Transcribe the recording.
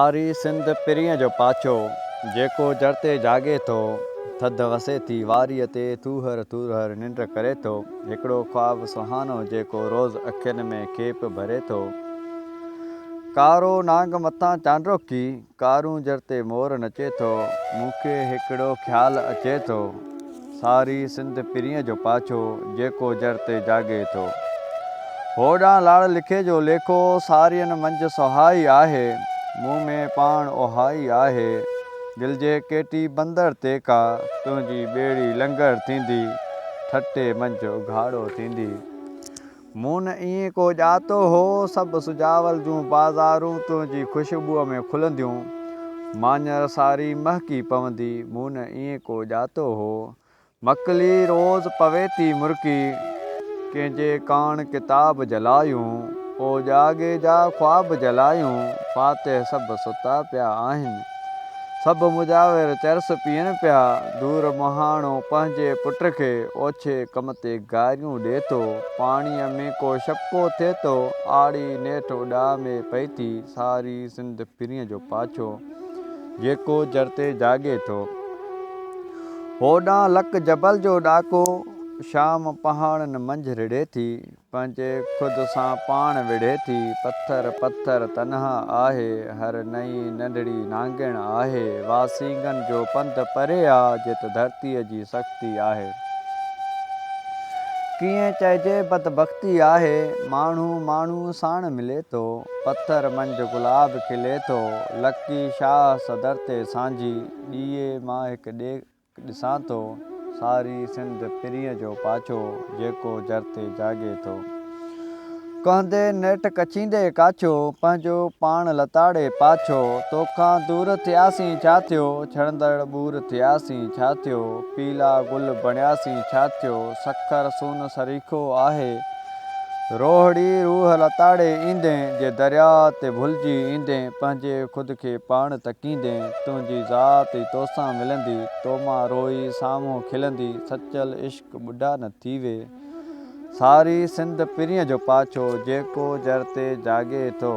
सारी सिंध पिरीअ जो पाछो जेको जड़ते जागे थो। थधि वसे थी वारीअ ते तूहर तूहर निंड करे थो। हिकिड़ो ख्वाब सुहानो जेको रोज़ अखियुनि में खेप भरे थो। कारो नांग मथां चांड्रो की कारूं जड़ते मोर नचे थो। मूंखे हिकिड़ो ख़्यालु अचे थो। सारी सिंध पिरीअ जो पाछो जेको जड़ते जागे थो। होॾां लाड़ लिखे जो लेखो सारियनि मंझि सुहाई आहे। मुंहुं में पाण ओहाई आहे। दिलि जे केटी बंदर ते का तुंहिंजी ॿेड़ी लंगर थींदी। ठटे मंझि उघाड़ो थींदी। मूं न ईअं को ॼातो हो सभु सुजावल जूं बाज़ारूं तुंहिंजी ख़ुशबूअ में खुलंदियूं। माञर सारी महकी पवंदी। मूं न ईअं को ॼातो हो। मकली रोज़ पवे थी मुरकी कंहिंजे कान किताब जलायूं। ओ जागे जा ख्वाब जलायूं। फाते सभु सुता पिया आहिनि। सभु मुजाविर चरस पीअनि पिया। दूर मुहाणो पंहिंजे पुट खे ओछे कम ते गारियूं ॾिए थो। पाणीअ में को छपको थिए थो। आड़ी नेठ उॾाह में पई थी। सारी सिंध पिरीअ जो पाछो जेको जड़ते जागे थो। होॾां लक जबल जो ॾाको शाम पहाड़नि मंझि रिढ़े थी। पंहिंजे ख़ुदि सां पाण विढ़े थी। पत्थर पत्थर तनहा आहे। हर नई नंढड़ी नांगण आहे। वासीगनि जो पंधु परे आहे जित धरतीअ जी सख़्ती आहे। कीअं चइजे बदबख़्ती आहे। माण्हू माण्हू साण मिले थो। पत्थर मंझि गुलाब खिले थो। लकी शाह सदर ते सांझी ॾीए मां हिकु ॾिसां थो। सारी सिंध पिरीअ जो पाछो जेको जड़ते जागे थो। कहंदे नेठ कचींदे काछो पंहिंजो पाण लताड़े पाछो। तोखां दूर थियासीं छा थियो। छड़ंदड़ ॿूर थियासीं छा थियो। पीला गुल बणियासीं छा थियो। सखर सून सरीखो आहे। रोहड़ी रूह लताड़े ईंदे जे दरिया ते भुलिजी ईंदे पंहिंजे ख़ुदि खे पाण तकींदे। तुंहिंजी ज़ात ई तोसां मिलंदी। तो मां रोई साम्हूं खिलंदी। सचल इश्क ॿुढा न थी वे। सारी सिंध पिरीअ जो पाछो जेको जड़ते जागे थो।